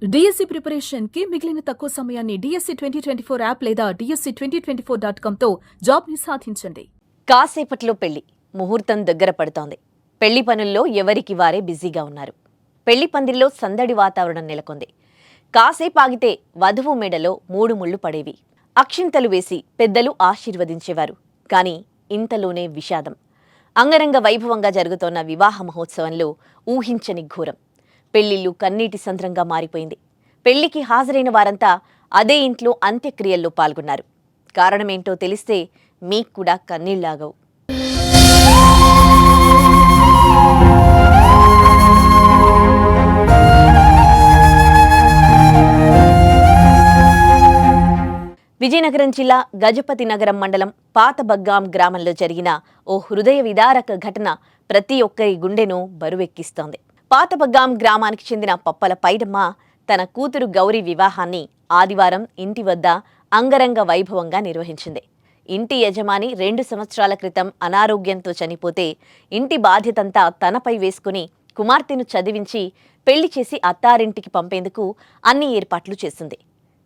DSC preparation కి మిగిలిన తక్కువ సమయాన్ని డిఎస్సి 2024 యాప్ లేదా DSC2024.com తో జాబ్ ని సాధించండి. కాసేపట్లో పెళ్లి ముహూర్తం దగ్గర పడుతోంది. పెళ్లి పనుల్లో ఎవరికి వారే బిజీగా ఉన్నారు. పెళ్లి పందిరిలో సందడి వాతావరణం నెలకొంది. కాసేపు ఆగితే వధువు మెడలో 3 ముళ్ళు పడేవి. అక్షింతలు వేసి పెద్దలు ఆశీర్వదించేవారు. కానీ ఇంతలోనే విషాదం. అంగరంగ వైభవంగా జరుగుతోన్న వివాహ మహోత్సవంలో ఊహించని ఘోరం. పెళ్లిళ్లు కన్నీటి సంద్రంగా మారిపోయింది. పెళ్లికి హాజరైన వారంతా అదే ఇంట్లో అంత్యక్రియల్లో పాల్గొన్నారు. కారణమేంటో తెలిస్తే మీకు కూడా కన్నీళ్లాగవు. విజయనగరం జిల్లా గజపతి నగరం మండలం పాతబగ్గాం గ్రామంలో జరిగిన ఓ హృదయ విదారక ఘటన ప్రతి ఒక్కరి గుండెను బరువెక్కిస్తోంది. పాతబగ్గాం గ్రామానికి చెందిన పప్పల పైడమ్మ తన కూతురు గౌరీ వివాహాన్ని ఆదివారం ఇంటి వద్ద అంగరంగ వైభవంగా నిర్వహించింది. ఇంటి యజమాని 2 సంవత్సరాల క్రితం అనారోగ్యంతో చనిపోతే ఇంటి బాధ్యతంతా తనపై వేసుకుని కుమార్తెను చదివించి పెళ్లి చేసి అత్తారింటికి పంపేందుకు అన్ని ఏర్పాట్లు చేసింది.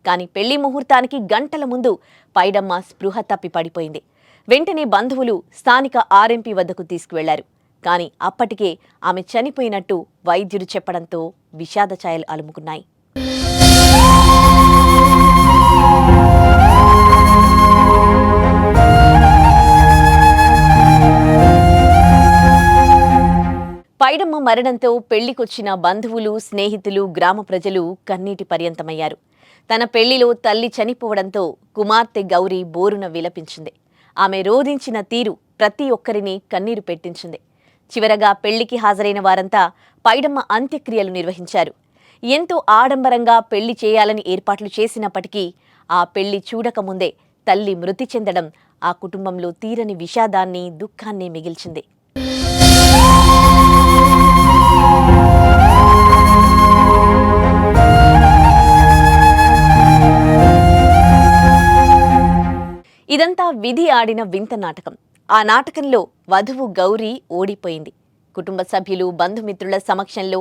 కానీ పెళ్లి ముహూర్తానికి గంటల ముందు పైడమ్మ స్పృహ తప్పి పడిపోయింది. వెంటనే బంధువులు స్థానిక RMP వద్దకు తీసుకువెళ్లారు. కానీ అప్పటికే ఆమె చనిపోయినట్టు వైద్యుడు చెప్పడంతో విషాద ఛాయలు అలుముకున్నాయి. పైడమ్మ మరణంతో పెళ్లికొచ్చిన బంధువులు, స్నేహితులు, గ్రామ ప్రజలు కన్నీటి పర్యంతమయ్యారు. తన పెళ్లిలో తల్లి చనిపోవడంతో కుమార్తె గౌరీ బోరున విలపించింది. ఆమె రోధించిన తీరు ప్రతి ఒక్కరిని కన్నీరు పెట్టించింది. చివరగా పెళ్లికి హాజరైన వారంతా పైడమ్మ అంత్యక్రియలు నిర్వహించారు. ఎంతో ఆడంబరంగా పెళ్లి చేయాలని ఏర్పాట్లు చేసినప్పటికీ ఆ పెళ్లి చూడకముందే తల్లి మృతి చెందడం ఆ కుటుంబంలో తీరని విషాదాన్ని, దుఃఖాన్ని మిగిల్చింది. ఇదంతా విధి ఆడిన వింత నాటకం. ఆ నాటకంలో వధువు గౌరీ ఓడిపోయింది. కుటుంబ సభ్యులు, బంధుమిత్రుల సమక్షంలో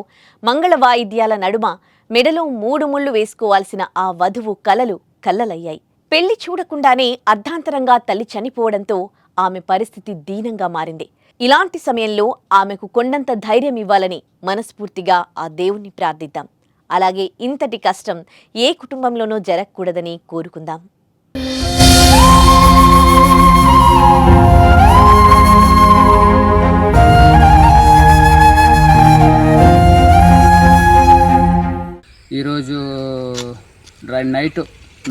మంగళ వాయిద్యాల నడుమ మెడలో 3 ముళ్ళు వేసుకోవాల్సిన ఆ వధువు కలలు కల్లలయ్యాయి. పెళ్లి చూడకుండానే అర్ధాంతరంగా తల్లి చనిపోవడంతో ఆమె పరిస్థితి దీనంగా మారింది. ఇలాంటి సమయంలో ఆమెకు కొండంత ధైర్యం ఇవ్వాలని మనస్ఫూర్తిగా ఆ దేవుణ్ణి ప్రార్థిద్దాం. అలాగే ఇంతటి కష్టం ఏ కుటుంబంలోనూ జరగకూడదని కోరుకుందాం. ఈరోజు నైట్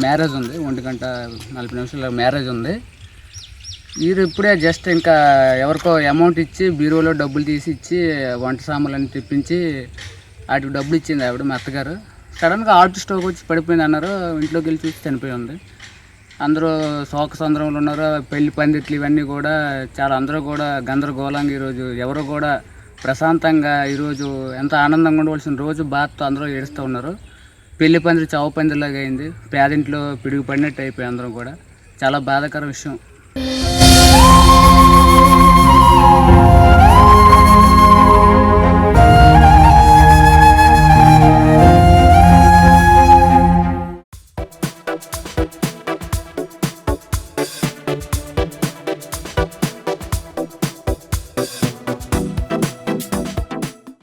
మ్యారేజ్ ఉంది. 1:40 మ్యారేజ్ ఉంది. ఇప్పుడే జస్ట్ ఇంకా ఎవరికో అమౌంట్ ఇచ్చి బీరువాలో డబ్బులు తీసి ఇచ్చి వంట సామాన్లన్నీ తెప్పించి వాటికి డబ్బులు ఇచ్చింది ఆవిడ, మా అత్తగారు. సడన్గా ఆర్ట్ స్టోక్ వచ్చి పడిపోయింది అన్నారు. ఇంట్లోకి వెళ్ళి చూసి చనిపోయి ఉంది. అందరూ శోక సంద్రంలో ఉన్నారు. పెళ్లి పందిట్లు ఇవన్నీ కూడా చాలా, అందరూ కూడా గందరగోళంగా ఈరోజు ఎవరు కూడా ప్రశాంతంగా ఈరోజు ఎంత ఆనందంగా ఉండవలసిన రోజు బాధతో అందరూ ఏడుస్తూ ఉన్నారు. పెళ్లి పందిరి చావు పందిరిలాగా అయింది. పేదింట్లో పిడుగు పడినట్టు అయిపోయి అందరం కూడా. చాలా బాధాకర విషయం.